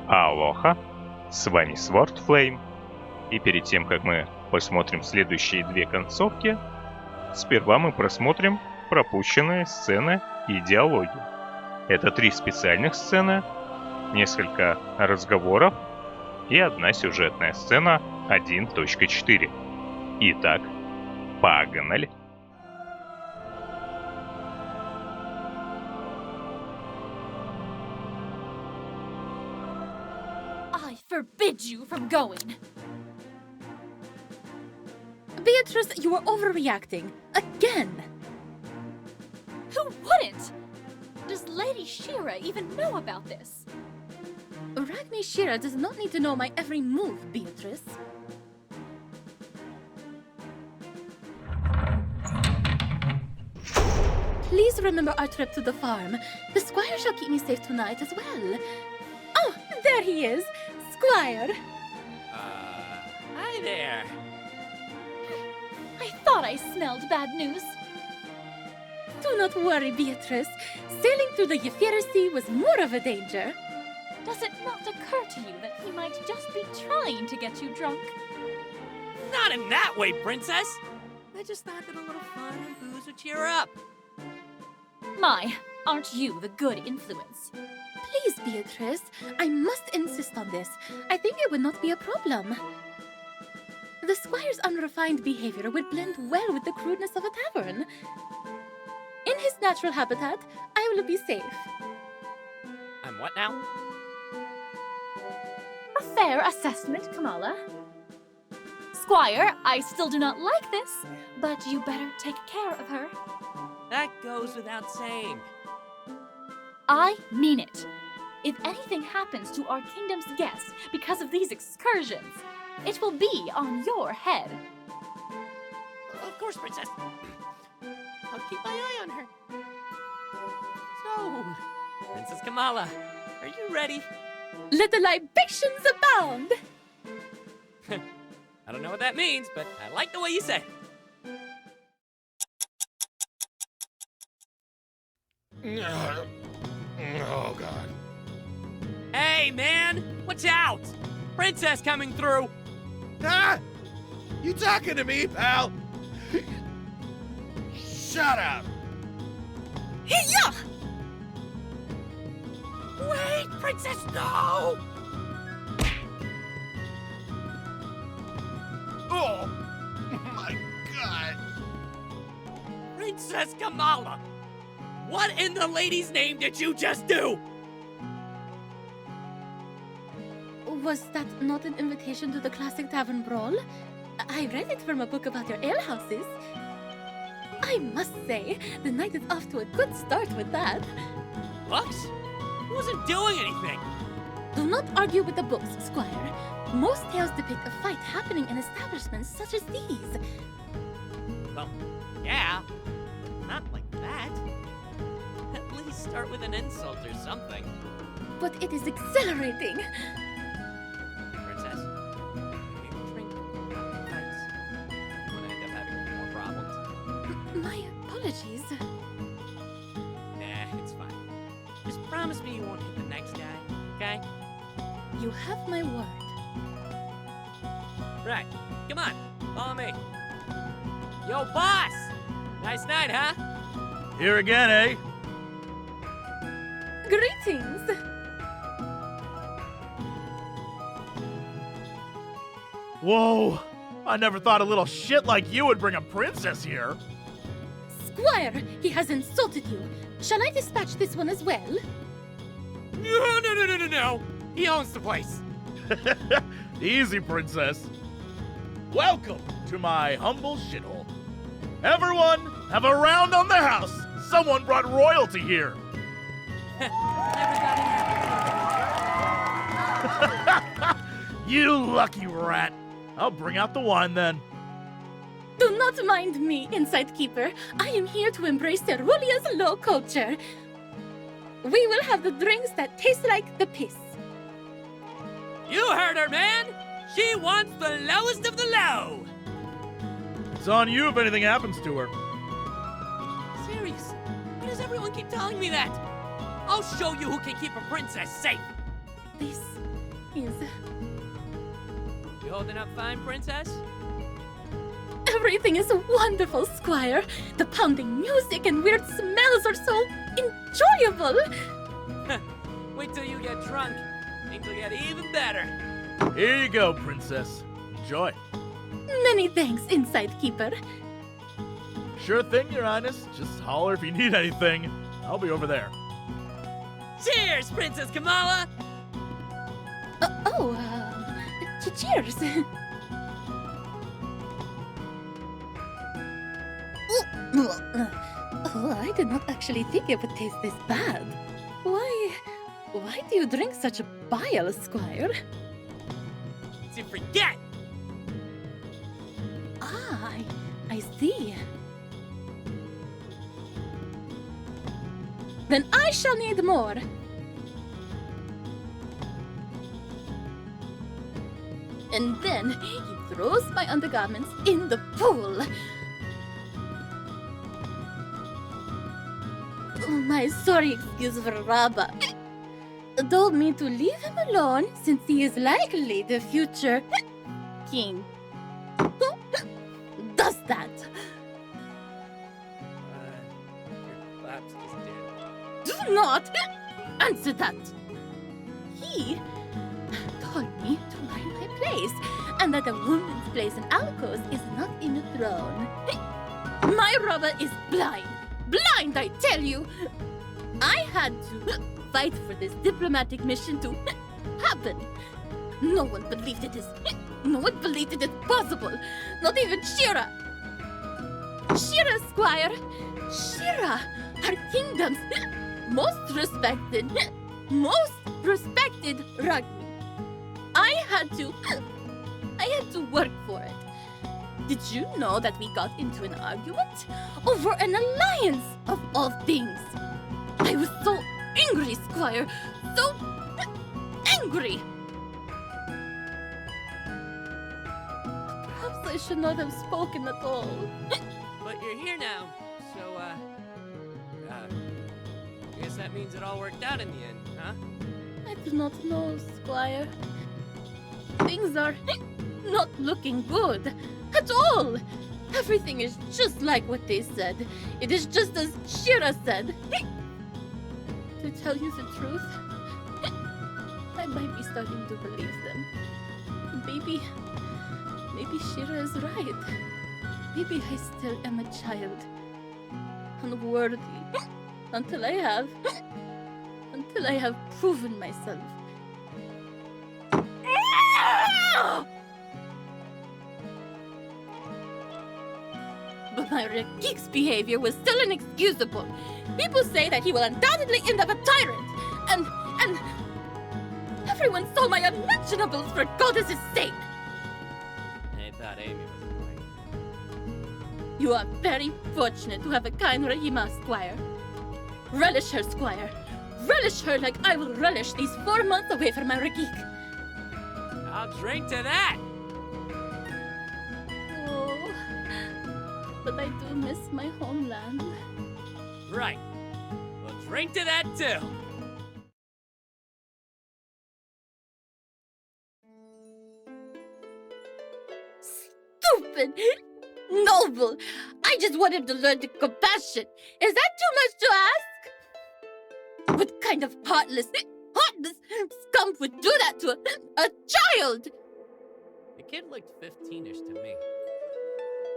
Алоха, с вами Swordflame, и перед тем, как мы посмотрим следующие две концовки, сперва мы просмотрим пропущенные сцены и диалоги. Это 3 специальных сцены, несколько разговоров и одна сюжетная сцена 1.4. Итак, погнали! I forbid you from going. Beatrice, you are overreacting. Again! Who wouldn't? Does Lady Shira even know about this? Ragni Shira does not need to know my every move, Beatrice. Please remember our trip to the farm. The squire shall keep me safe tonight as well. Oh, there he is! Squire! Hi there. I thought I smelled bad news. Do not worry, Beatrice. Sailing through the Euphrates was more of a danger. Does it not occur to you that he might just be trying to get you drunk? Not in that way, princess. I just thought that a little fun and booze would cheer her up. My, aren't you the good influence? Please, Beatrice, I must insist on this. I think it would not be a problem. The squire's unrefined behavior would blend well with the crudeness of a tavern. In his natural habitat, I will be safe. I'm what now? A fair assessment, Kamala. Squire, I still do not like this, but you better take care of her. That goes without saying. I mean it. If anything happens to our kingdom's guests because of these excursions, it will be on your head. Of course, princess. I'll keep my eye on her. So, Princess Kamala, are you ready? Let the libations abound! I don't know what that means, but I like the way you say it. Oh, God. Hey, man! Watch out! Princess coming through! Ah! You talking to me, pal? Shut up! Hiya! Wait, princess, no! Oh, my God. Princess Kamala! What in the lady's name did you just do? Was that not an invitation to the classic tavern brawl? I read it from a book about your alehouses. I must say, the night is off to a good start with that. Books? He wasn't doing anything. Do not argue with the books, Squire. Most tales depict a fight happening in establishments such as these. Well, yeah, but not like that. At least start with an insult or something. But it is exhilarating. Princess, you drink not fights. I'm gonna end up having more problems. My apologies. Nah, it's fine. Just promise me you won't hit the next guy, okay? You have my word. Right, come on, follow me. Yo, boss! Nice night, huh? Here again, eh? Greetings! Whoa! I never thought a little shit like you would bring a princess here. Squire, he has insulted you. Shall I dispatch this one as well? No. He owns the place. Easy, princess. Welcome to my humble shithole. Everyone, have a round on the house. Someone brought royalty here. Never got an You lucky rat. I'll bring out the wine then. Do not mind me, Inside Keeper. I am here to embrace Cerulea's low culture. We will have the drinks that taste like the piss. You heard her, man! She wants the lowest of the low! It's on you if anything happens to her. Serious? Why does everyone keep telling me that? I'll show you who can keep a princess safe! This is. You holding up fine, princess? Everything is wonderful, Squire. The pounding music and weird smells are so enjoyable. Wait till you get drunk. Things will get even better. Here you go, princess. Enjoy. Many thanks, Inside Keeper. Sure thing, Your Highness. Just holler if you need anything. I'll be over there. Cheers, Princess Kamala! Cheers. Oh, I did not actually think it would taste this bad. Why do you drink such a bile, Squire? To forget! Ah, I see. Then I shall need more. And then he throws my undergarments in the pool. My sorry excuse for Rabba told me to leave him alone since he is likely the future king. Who does that? Your lap's just dead. Do not answer that. He told me to mind my place and that a woman's place in alcoves is not in a throne. My Rabba is blind. Blind, I tell you! I had to fight for this diplomatic mission to happen. No one believed it is possible. Not even Shira. Shira, Squire. Shira, our kingdom's most respected Ragni. I had to work for it. Did you know that we got into an argument over an alliance of all things? I was so angry, Squire. So angry. Perhaps I should not have spoken at all. But you're here now, so, I guess that means it all worked out in the end, huh? I do not know, Squire. Things are not looking good at all. Everything is just like what they said. It is just as Shira said. To tell you the truth, I might be starting to believe them. Maybe Shira is right. Maybe I still am a child. Unworthy. Until I have proven myself. But my geek's behavior was still inexcusable. People say that he will undoubtedly end up a tyrant. And everyone saw my unmentionables for goddess's sake. I thought Amy was annoying. You are very fortunate to have a kind Rahima, Squire. Relish her, Squire. Relish her like I will relish these 4 months away from my geek. I'll drink to that! Oh, but I do miss my homeland. Right. We'll drink to that too. Stupid! Noble! I just wanted to learn the compassion. Is that too much to ask? What kind of heartless scum would do that to a child? The kid looked 15-ish to me.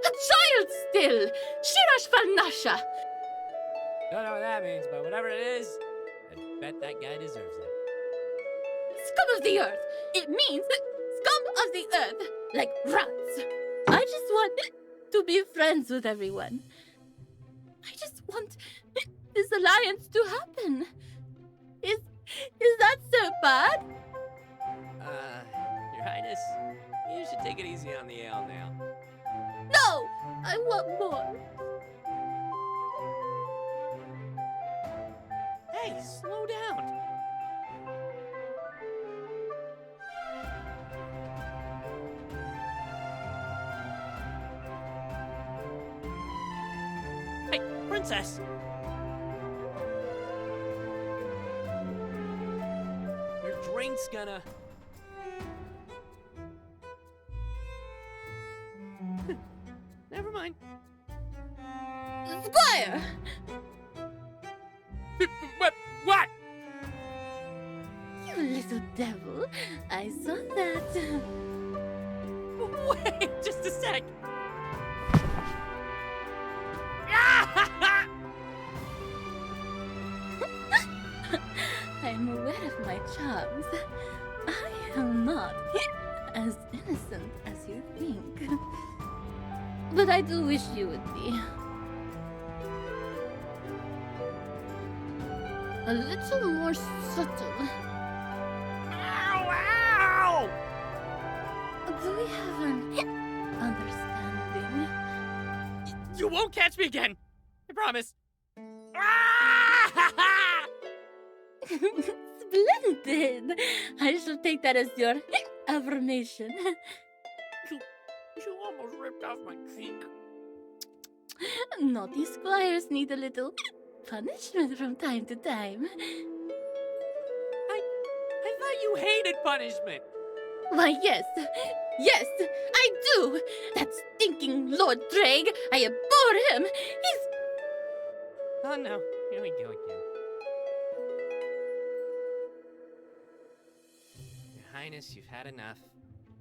A child still! Shirash Farnasha! Don't know what that means, but whatever it is, I bet that guy deserves it. Scum of the earth! It means scum of the earth, like rats. I just want to be friends with everyone. I just want this alliance to happen. Is that so bad? Your Highness, you should take it easy on the ale now. No! I want more. Hey, slow down. Hey, princess! Your drink's gonna... little devil. I saw that. Wait, just a sec. I'm aware of my charms. I am not as innocent as you think. But I do wish you would be. A little more subtle. Ow, ow! Do we have an understanding? You won't catch me again. I promise. Splendid! I shall take that as your affirmation. You almost ripped off my cheek. Naughty squires need a little punishment from time to time. I thought you hated punishment. Why, yes. Yes, I do! That stinking Lord Drag! I abhor him! He's... Oh no, here we go again. Your Highness, you've had enough.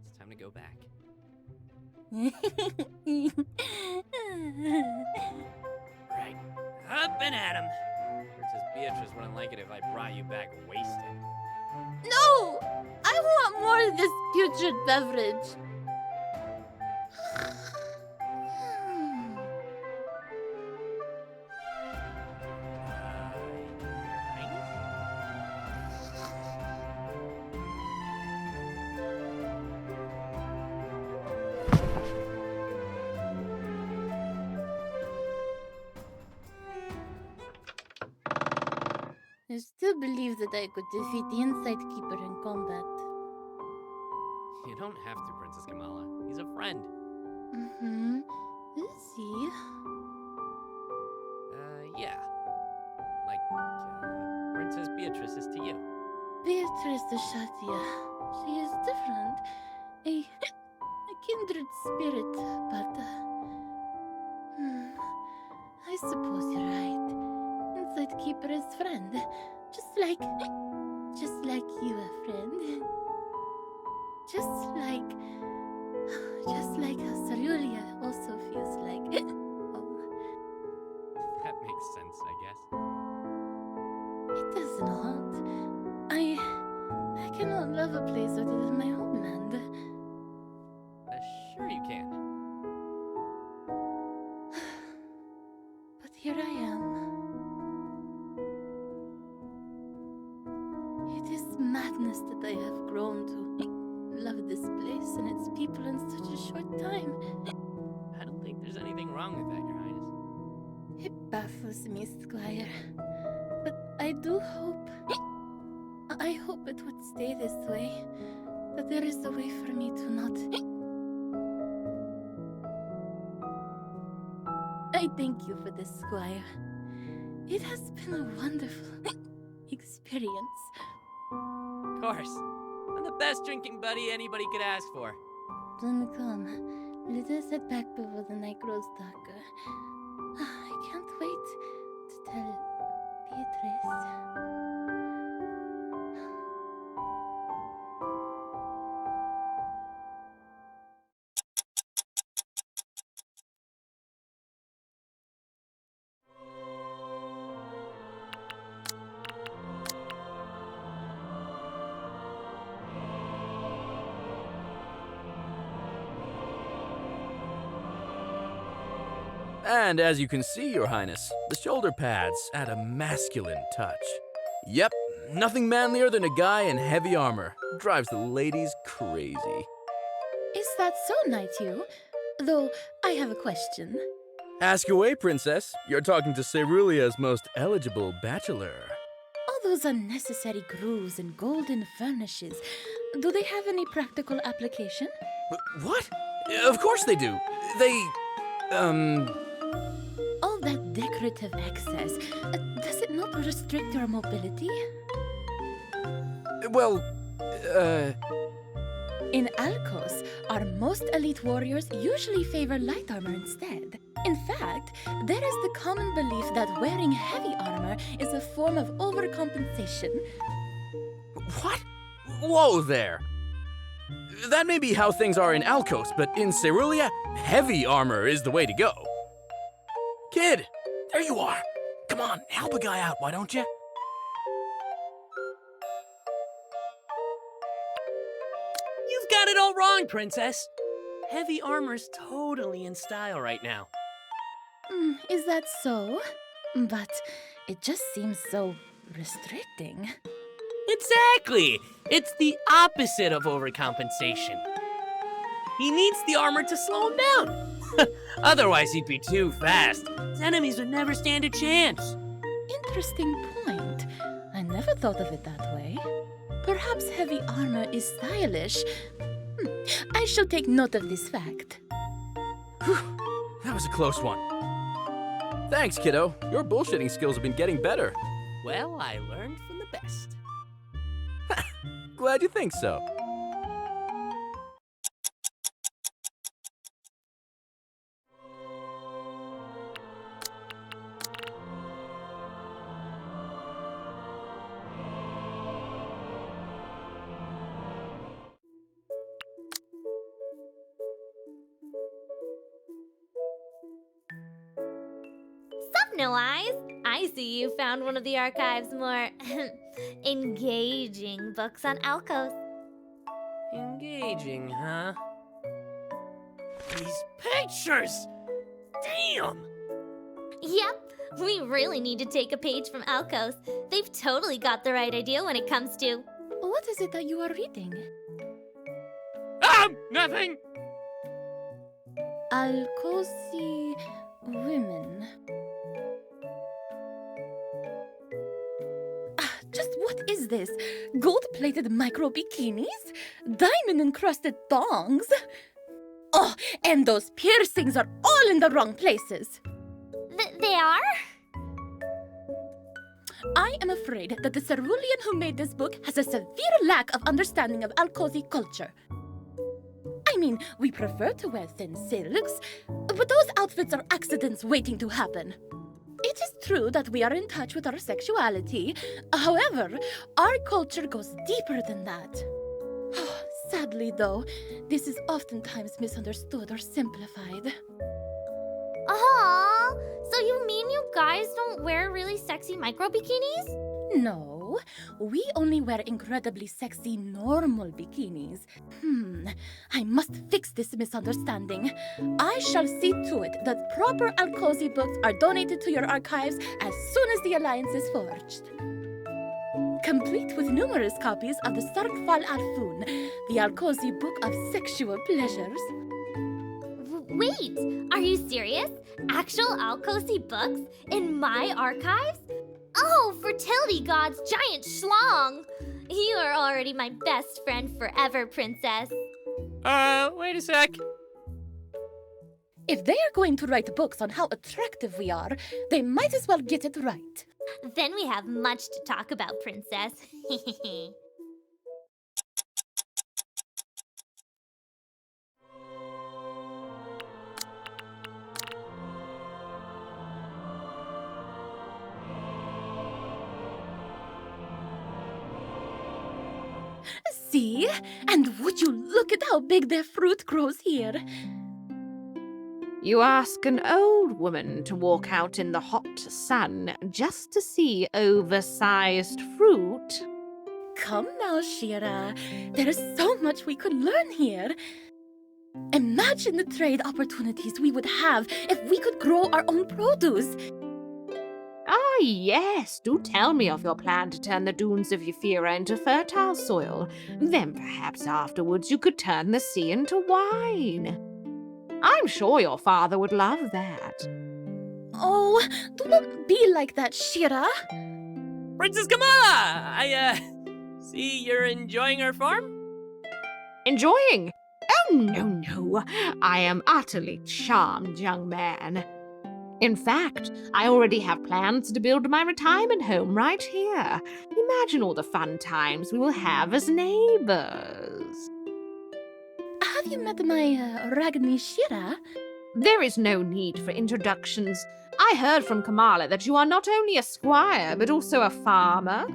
It's time to go back. Right. Up and at him. Princess Beatrice wouldn't like it if I brought you back wasted. No! I want more of this putrid beverage. I still believe that I could defeat the Insight Keeper in combat. You don't have to, Princess Kamala. He's a friend. Mm-hmm. Is he? Yeah. Like, Princess Beatrice is to you. Beatrice de Shatia. She is different. A kindred spirit, but... I suppose you're right. Insight Keeper is friend. Just like you, a friend. Just like how Cerulia also feels like home. That makes sense, I guess. It does not. I cannot love a place other than my homeland. Sure you can. But here I am. It is madness that I have grown to love this place and its people in such a short time. I don't think there's anything wrong with that, Your Highness. It baffles me, Squire. But I do hope... I hope it would stay this way. That there is a way for me to not... I thank you for this, Squire. It has been a wonderful experience. Of course. I'm the best drinking buddy anybody could ask for. Then come. Let us head back before the night grows darker. I can't wait to tell Beatrice. And as you can see, Your Highness, the shoulder pads add a masculine touch. Yep, nothing manlier than a guy in heavy armor. Drives the ladies crazy. Is that so, Knight Hugh? Though, I have a question. Ask away, Princess. You're talking to Cerulea's most eligible bachelor. All those unnecessary grooves and golden furnishes, do they have any practical application? What? Of course they do. All that decorative excess, does it not restrict your mobility? Well, In Alcos, our most elite warriors usually favor light armor instead. In fact, there is the common belief that wearing heavy armor is a form of overcompensation. what? Whoa there! That may be how things are in Alcos, but in Cerulia, heavy armor is the way to go. Kid, there you are. Come on, help a guy out, why don't you? You've got it all wrong, Princess. Heavy armor's totally in style right now. Is that so? But it just seems so restricting. Exactly! It's the opposite of overcompensation. He needs the armor to slow him down. Otherwise, he'd be too fast. His enemies would never stand a chance. Interesting point. I never thought of it that way. Perhaps heavy armor is stylish. I shall take note of this fact. Whew, that was a close one. Thanks, kiddo. Your bullshitting skills have been getting better. Well, I learned from the best. Glad you think so. No eyes. I see you found one of the archive's more engaging books on Alcos. Engaging, huh? These pictures! Damn! Yep, we really need to take a page from Alcos. They've totally got the right idea when it comes to... What is it that you are reading? Nothing! Alcosi women. Just what is this? Gold-plated micro-bikinis? Diamond-encrusted thongs? Oh, and those piercings are all in the wrong places. They are? I am afraid that the cerulean who made this book has a severe lack of understanding of Alcosi culture. I mean, we prefer to wear thin silks, but those outfits are accidents waiting to happen. It is true that we are in touch with our sexuality. However, our culture goes deeper than that. Sadly, though, this is oftentimes misunderstood or simplified. Aww, so you mean you guys don't wear really sexy micro-bikinis? No, we only wear incredibly sexy normal bikinis. I must fix this misunderstanding. I shall see to it that proper Alcosi books are donated to your archives as soon as the alliance is forged. Complete with numerous copies of the Sarkfal Arfun, the Alcosi book of sexual pleasures. Wait, are you serious? Actual Alcosi books in my archives? Oh, fertility god's giant schlong! You are already my best friend forever, princess. Wait a sec. If they are going to write books on how attractive we are, they might as well get it right. Then we have much to talk about, princess. See? And would you look at how big their fruit grows here? You ask an old woman to walk out in the hot sun just to see oversized fruit? Come now, Shira. There is so much we could learn here. Imagine the trade opportunities we would have if we could grow our own produce. Ah, yes, do tell me of your plan to turn the dunes of Euphira into fertile soil. Then perhaps afterwards you could turn the sea into wine. I'm sure your father would love that. Oh, do not be like that, Shira. Princess Kamala! I see you're enjoying our farm? Enjoying? Oh, no. I am utterly charmed, young man. In fact, I already have plans to build my retirement home right here. Imagine all the fun times we will have as neighbors. Have you met my Ragni Shira? There is no need for introductions. I heard from Kamala that you are not only a squire, but also a farmer.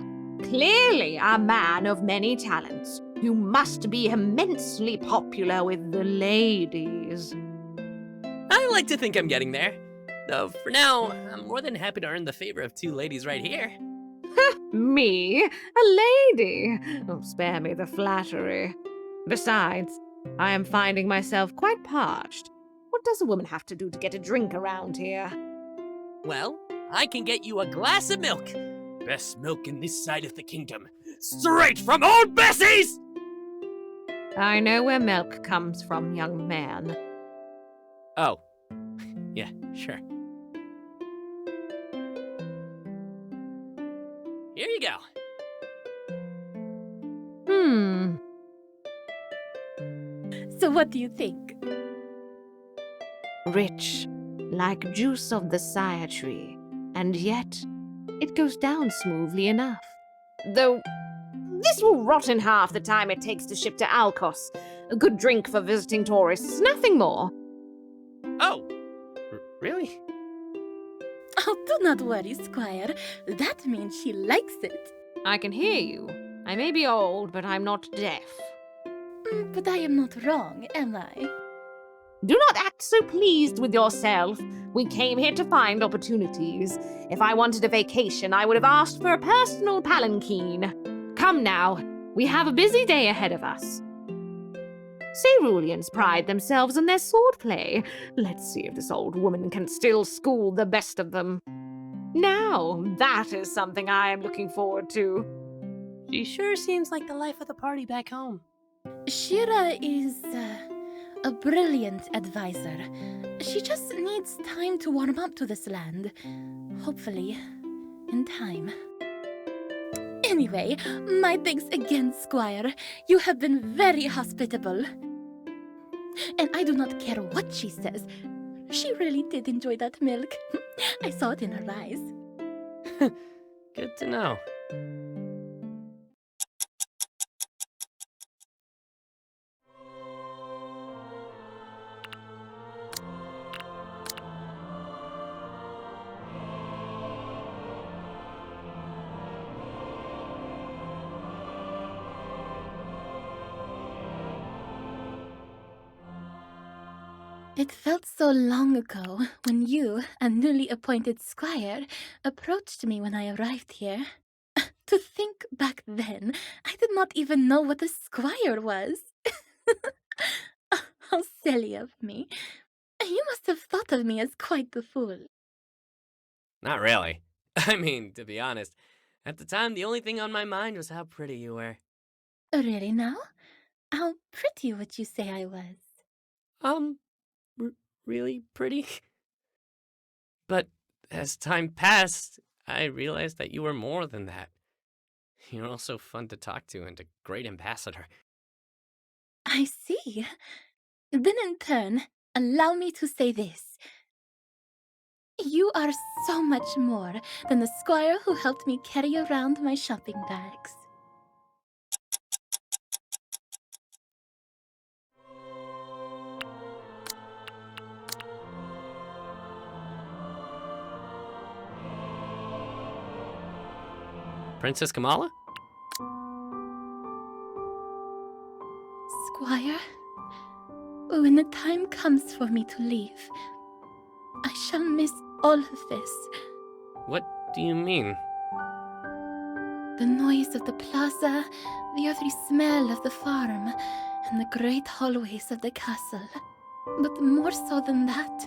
Clearly a man of many talents. You must be immensely popular with the ladies. I like to think I'm getting there. Though for now, I'm more than happy to earn the favor of two ladies right here. Me? A lady? Oh, spare me the flattery. Besides, I am finding myself quite parched. What does a woman have to do to get a drink around here? Well, I can get you a glass of milk. Best milk in this side of the kingdom. Straight from old Bessie's! I know where milk comes from, young man. Oh. Yeah, sure. Here you go. So what do you think? Rich, like juice of the sire tree, and yet it goes down smoothly enough. Though this will rot in half the time it takes to ship to Alcos. A good drink for visiting tourists, nothing more. Oh, really? Oh, do not worry, Squire. That means she likes it. I can hear you. I may be old, but I'm not deaf. But I am not wrong, am I? Do not act so pleased with yourself. We came here to find opportunities. If I wanted a vacation, I would have asked for a personal palanquin. Come now, we have a busy day ahead of us. Ceruleans pride themselves on their swordplay. Let's see if this old woman can still school the best of them. Now, that is something I am looking forward to. She sure seems like the life of the party back home. Shira is a brilliant advisor. She just needs time to warm up to this land. Hopefully, in time. Anyway, my thanks again, Squire. You have been very hospitable. And I do not care what she says. She really did enjoy that milk. I saw it in her eyes. Good to know. It felt so long ago when you, a newly appointed squire, approached me when I arrived here. To think back then, I did not even know what a squire was. How silly of me. You must have thought of me as quite the fool. Not really. I mean, to be honest, at the time the only thing on my mind was how pretty you were. Really now? How pretty would you say I was? Really pretty? But as time passed, I realized that you were more than that. You're also fun to talk to and a great ambassador. I see. Then in turn, allow me to say this. You are so much more than the squire who helped me carry around my shopping bags. Princess Kamala? Squire, when the time comes for me to leave, I shall miss all of this. What do you mean? The noise of the plaza, the earthly smell of the farm, and the great hallways of the castle. But more so than that,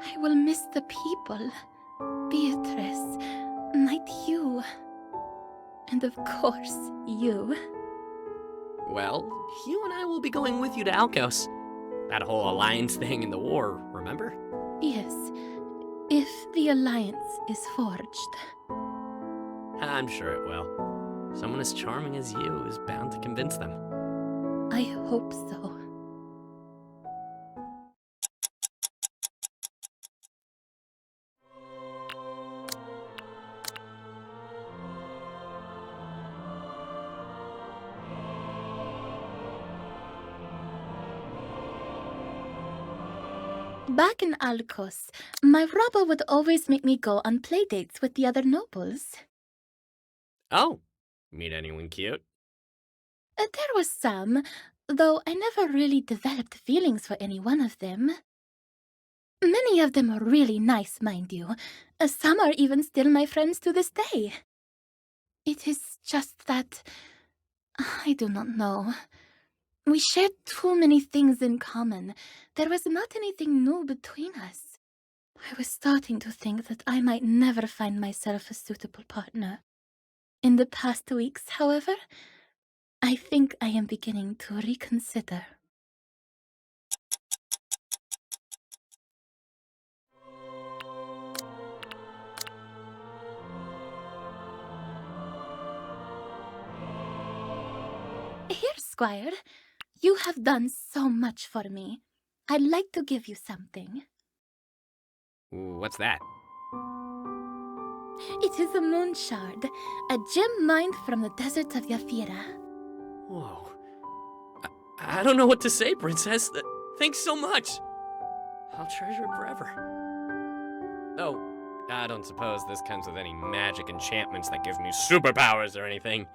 I will miss the people. Beatrice, Knight Hugh, and of course, you. Well, Hugh and I will be going with you to Alcos. That whole alliance thing in the war, remember? Yes, if the alliance is forged. I'm sure it will. Someone as charming as you is bound to convince them. I hope so. Back in Alcos, my robber would always make me go on playdates with the other nobles. Oh, Meet anyone cute? There was some, though I never really developed feelings for any one of them. Many of them are really nice, mind you. Some are even still my friends to this day. It is just that I do not know. We shared too many things in common. There was not anything new between us. I was starting to think that I might never find myself a suitable partner. In the past weeks, however, I think I am beginning to reconsider. Here, Squire. You have done so much for me. I'd like to give you something. What's that? It is a moon shard, a gem mined from the deserts of Yafira. Whoa. I don't know what to say, Princess. Thanks so much. I'll treasure it forever. Oh, I don't suppose this comes with any magic enchantments that give me superpowers or anything.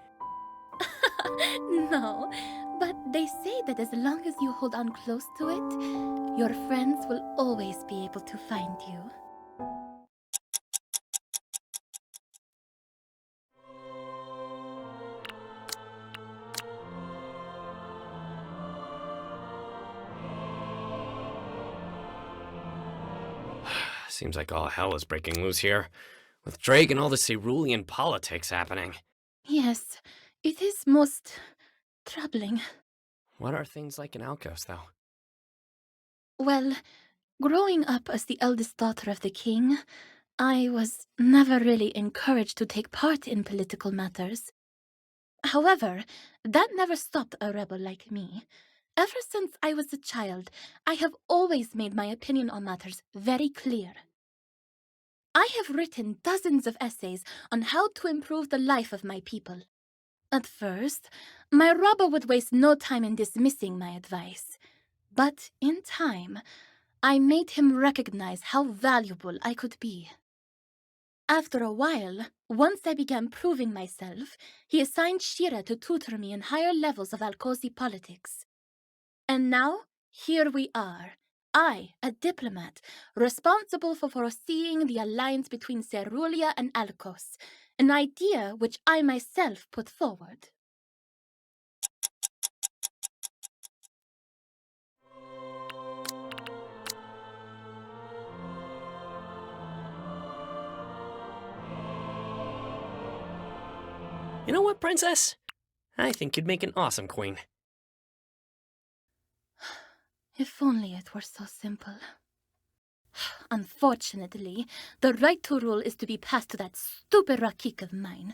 No, but they say that as long as you hold on close to it, your friends will always be able to find you. Seems like all hell is breaking loose here, with Drake and all the cerulean politics happening. Yes, it is most troubling. What are things like in Alcos, though? Well, growing up as the eldest daughter of the king, I was never really encouraged to take part in political matters. However, that never stopped a rebel like me. Ever since I was a child, I have always made my opinion on matters very clear. I have written dozens of essays on how to improve the life of my people. At first, my robber would waste no time in dismissing my advice. But in time, I made him recognize how valuable I could be. After a while, once I began proving myself, he assigned Shira to tutor me in higher levels of Alcosi politics. And now, here we are. I, a diplomat, responsible for foreseeing the alliance between Cerulia and Alcos, an idea which I myself put forward. You know what, Princess? I think you'd make an awesome queen. If only it were so simple. Unfortunately, the right to rule is to be passed to that stupid Rakik of mine.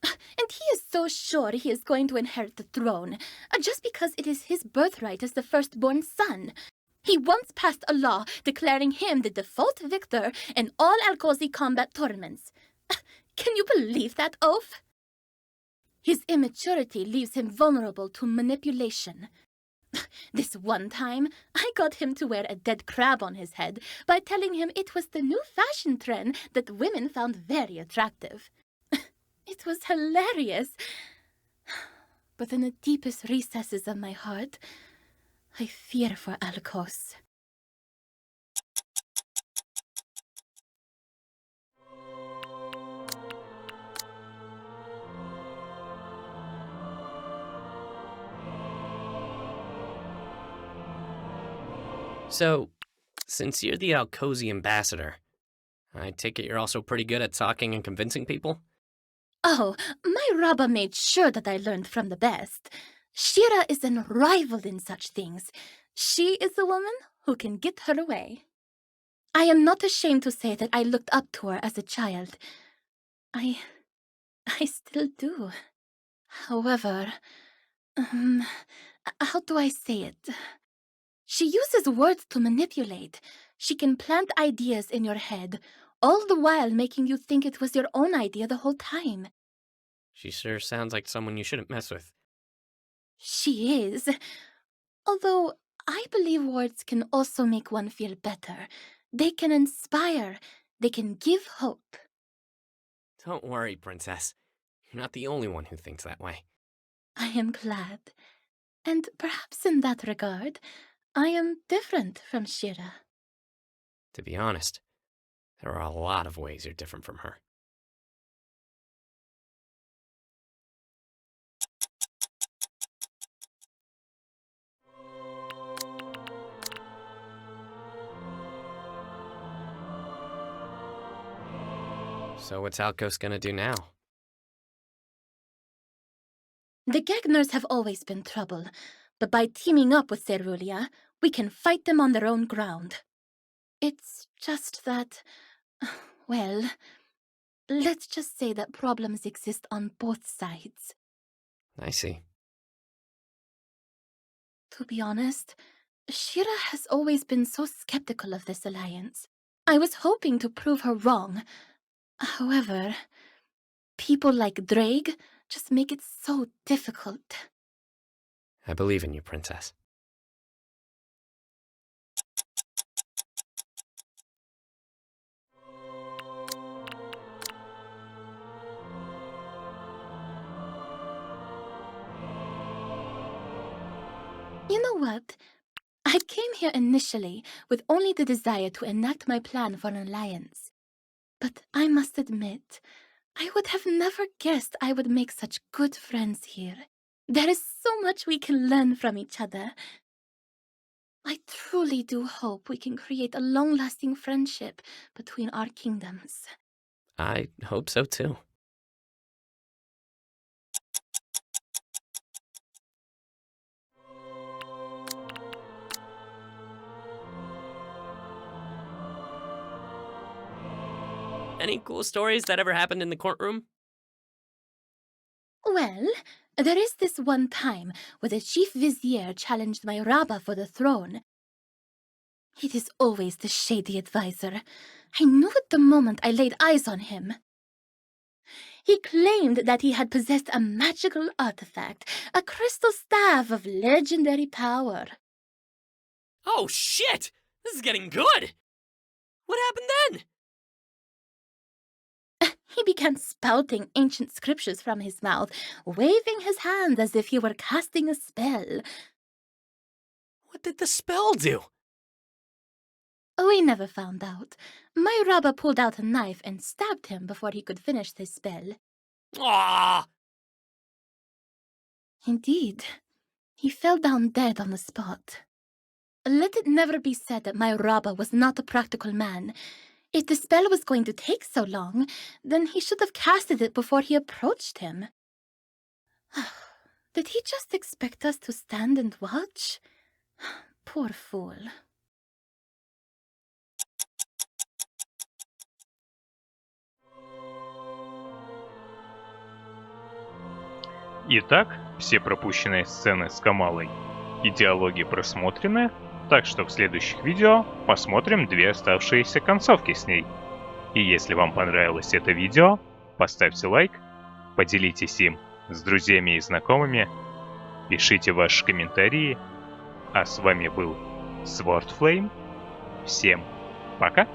And he is so sure he is going to inherit the throne, just because it is his birthright as the firstborn son. He once passed a law declaring him the default victor in all Alcosi combat tournaments. Can you believe that oath? His immaturity leaves him vulnerable to manipulation. This one time, I got him to wear a dead crab on his head by telling him it was the new fashion trend that women found very attractive. It was hilarious. But in the deepest recesses of my heart, I fear for Alcos. So, since you're the Alcosi ambassador, I take it you're also pretty good at talking and convincing people? Oh, my Rabba made sure that I learned from the best. Shira is unrivaled in such things. She is a woman who can get her way. I am not ashamed to say that I looked up to her as a child. I still do. However, how do I say it? She uses words to manipulate. She can plant ideas in your head, all the while making you think it was your own idea the whole time. She sure sounds like someone you shouldn't mess with. She is. Although, I believe words can also make one feel better. They can inspire. They can give hope. Don't worry, Princess. You're not the only one who thinks that way. I am glad. And perhaps in that regard, I am different from Shira. To be honest, there are a lot of ways you're different from her. So what's Outcoast gonna do now? The Gagners have always been trouble, but by teaming up with Cerulia, we can fight them on their own ground. It's just that, well, let's just say that problems exist on both sides. I see. To be honest, Shira has always been so skeptical of this alliance. I was hoping to prove her wrong. However, people like Drake just make it so difficult. I believe in you, Princess. You know what? I came here initially with only the desire to enact my plan for an alliance. But I must admit, I would have never guessed I would make such good friends here. There is so much we can learn from each other. I truly do hope we can create a long-lasting friendship between our kingdoms. I hope so too. Any cool stories that ever happened in the courtroom? Well, there is this one time where the chief vizier challenged my Rabba for the throne. It is always the shady advisor. I knew it the moment I laid eyes on him. He claimed that he had possessed a magical artifact, a crystal staff of legendary power. Oh shit! This is getting good! What happened then? He began spouting ancient scriptures from his mouth, waving his hands as if he were casting a spell. What did the spell do? We never found out. My Rabba pulled out a knife and stabbed him before he could finish his spell. Ah! Indeed, he fell down dead on the spot. Let it never be said that my Rabba was not a practical man. If the spell was going to take so long, then he should have casted it before he approached him. Did he just expect us to stand and watch? Poor fool. Итак, все пропущенные сцены с Камалой и диалоги просмотрены, так что в следующих видео посмотрим две оставшиеся концовки с ней. И если вам понравилось это видео, поставьте лайк, поделитесь им с друзьями и знакомыми, пишите ваши комментарии. А с вами был Swordflame. Всем пока!